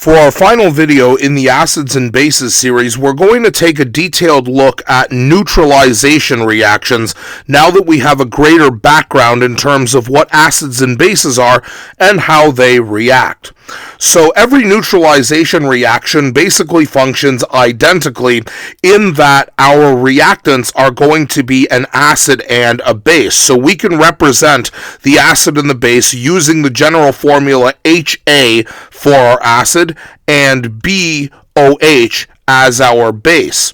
For our final video in the acids and bases series, we're going to take a detailed look at neutralization reactions now that we have a greater background in terms of what acids and bases are and how they react. So every neutralization reaction basically functions identically in that our reactants are going to be an acid and a base. So we can represent the acid and the base using the general formula HA for our acid and BOH as our base.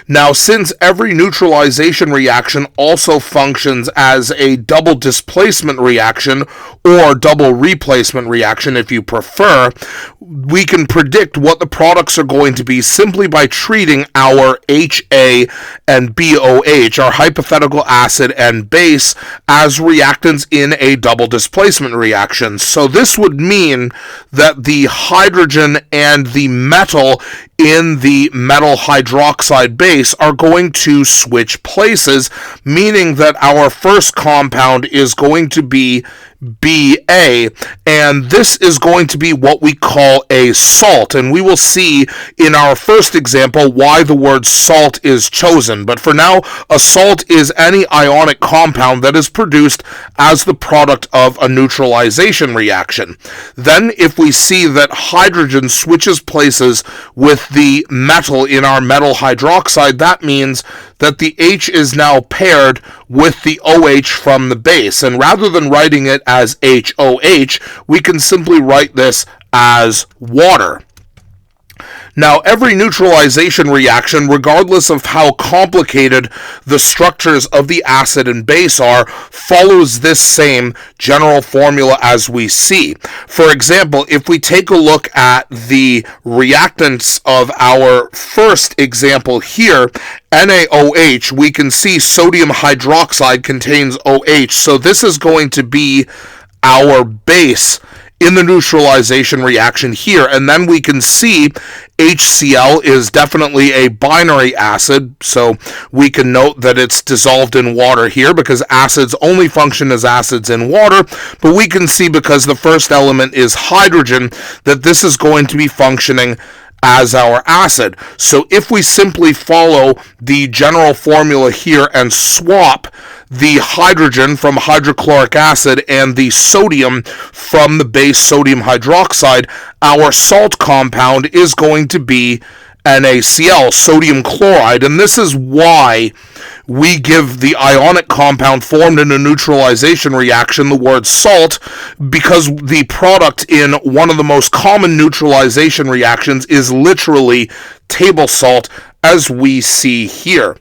Now, since every neutralization reaction also functions as a double displacement reaction, or double replacement reaction if you prefer, we can predict what the products are going to be simply by treating our HA and BOH, our hypothetical acid and base, as reactants in a double displacement reaction. So this would mean that the hydrogen and the metal in the metal hydroxide base are going to switch places, meaning that our first compound is going to be Ba, and this is going to be what we call a salt, and we will see in our first example why the word salt is chosen. But for now, a salt is any ionic compound that is produced as the product of a neutralization reaction. Then, if we see that hydrogen switches places with the metal in our metal hydroxide, that means that the H is now paired with the OH from the base, and rather than writing it as HOH, we can simply write this as water. Now, every neutralization reaction, regardless of how complicated the structures of the acid and base are, follows this same general formula as we see. For example, if we take a look at the reactants of our first example here, NaOH, we can see sodium hydroxide contains OH, so this is going to be our base in the neutralization reaction here, and then we can see HCl is definitely a binary acid, so we can note that it's dissolved in water here because acids only function as acids in water, but we can see because the first element is hydrogen that this is going to be functioning as our acid. So if we simply follow the general formula here and swap the hydrogen from hydrochloric acid and the sodium from the base sodium hydroxide, our salt compound is going to be NaCl, sodium chloride, and this is why we give the ionic compound formed in a neutralization reaction the word salt, because the product in one of the most common neutralization reactions is literally table salt, as we see here.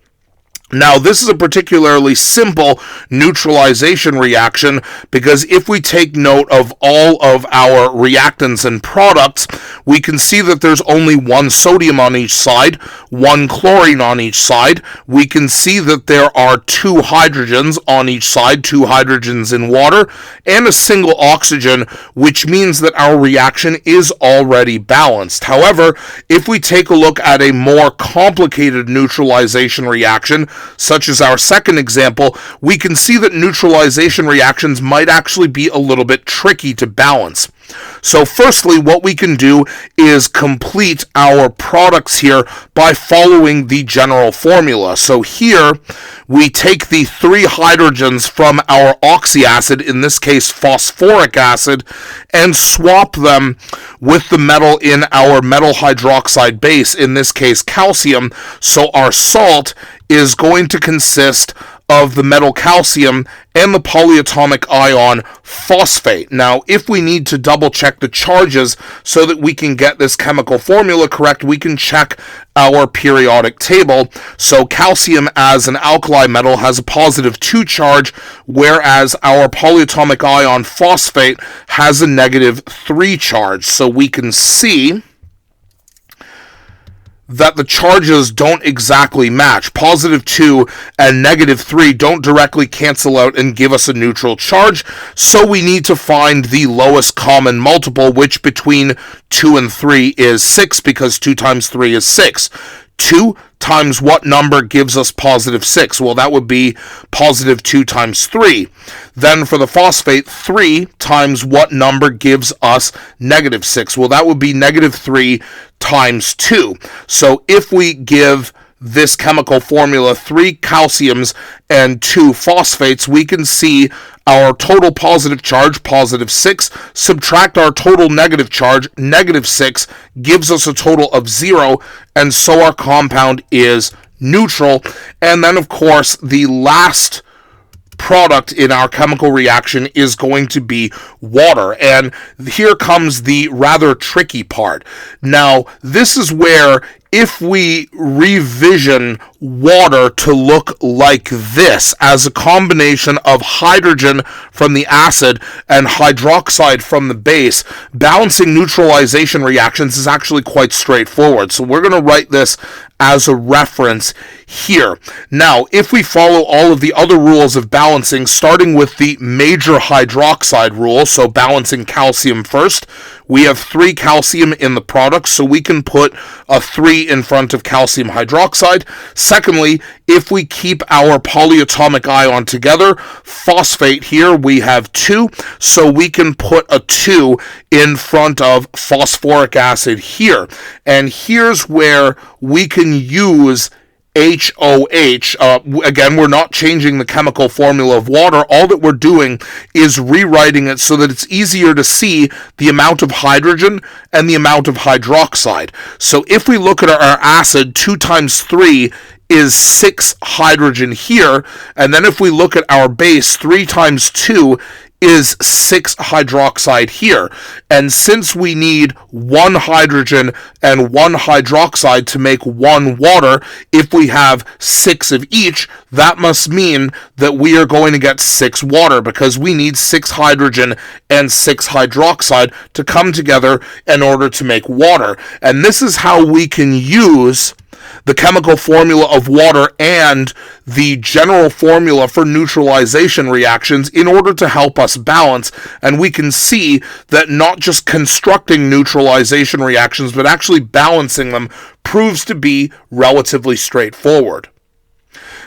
Now, this is a particularly simple neutralization reaction because if we take note of all of our reactants and products, we can see that there's only one sodium on each side, one chlorine on each side. We can see that there are two hydrogens on each side, two hydrogens in water, and a single oxygen, which means that our reaction is already balanced. However, if we take a look at a more complicated neutralization reaction, such as our second example, we can see that neutralization reactions might actually be a little bit tricky to balance. So firstly, what we can do is complete our products here by following the general formula. So here, we take the three hydrogens from our oxyacid, in this case phosphoric acid, and swap them with the metal in our metal hydroxide base, in this case calcium. So our salt is going to consist of the metal calcium and the polyatomic ion phosphate. Now, if we need to double check the charges so that we can get this chemical formula correct, we can check our periodic table. So calcium as an alkali metal has a positive 2 charge, whereas our polyatomic ion phosphate has a negative 3 charge. So we can see that the charges don't exactly match. Positive 2 and negative 3 don't directly cancel out and give us a neutral charge, so we need to find the lowest common multiple, which between 2 and 3 is 6, because 2 times 3 is 6. 2 times what number gives us positive 6? Well, that would be positive 2 times 3. Then for the phosphate, 3 times what number gives us negative 6? Well, that would be negative 3 times 2. So if we give this chemical formula 3 calciums and 2 phosphates, we can see our total positive charge, positive 6, subtract our total negative charge, negative 6, gives us a total of 0, and so our compound is neutral. And then, of course, the last product in our chemical reaction is going to be water. And here comes the rather tricky part. Now, this is where if we revision water to look like this, as a combination of hydrogen from the acid and hydroxide from the base, balancing neutralization reactions is actually quite straightforward. So we're going to write this as a reference here. Now, if we follow all of the other rules of balancing, starting with the major hydroxide rule, so balancing calcium first, we have 3 calcium in the product, so we can put a 3 in front of calcium hydroxide. Secondly, if we keep our polyatomic ion together, phosphate here, we have 2, so we can put a 2 in front of phosphoric acid here. And here's where we can use HOH. Again, we're not changing the chemical formula of water. All that we're doing is rewriting it so that it's easier to see the amount of hydrogen and the amount of hydroxide. So if we look at our acid, 2 times 3 is 6 hydrogen here. And then if we look at our base, 3 times 2 is 6 hydroxide here. And since we need 1 hydrogen and 1 hydroxide to make 1 water, if we have 6 of each, that must mean that we are going to get 6 water, because we need 6 hydrogen and 6 hydroxide to come together in order to make water. And this is how we can use the chemical formula of water and the general formula for neutralization reactions in order to help us balance. And we can see that not just constructing neutralization reactions, but actually balancing them proves to be relatively straightforward.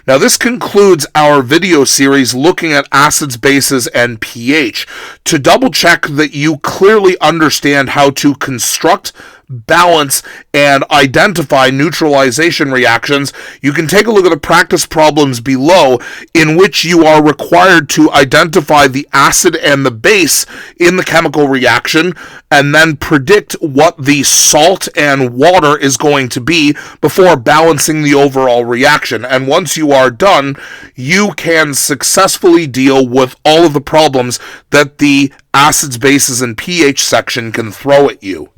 Now, this concludes our video series looking at acids, bases, and pH. To double check that you clearly understand how to construct, balance, and identify neutralization reactions, you can take a look at the practice problems below, in which you are required to identify the acid and the base in the chemical reaction, and then predict what the salt and water is going to be before balancing the overall reaction. And once you are done, you can successfully deal with all of the problems that the acids, bases, and pH section can throw at you.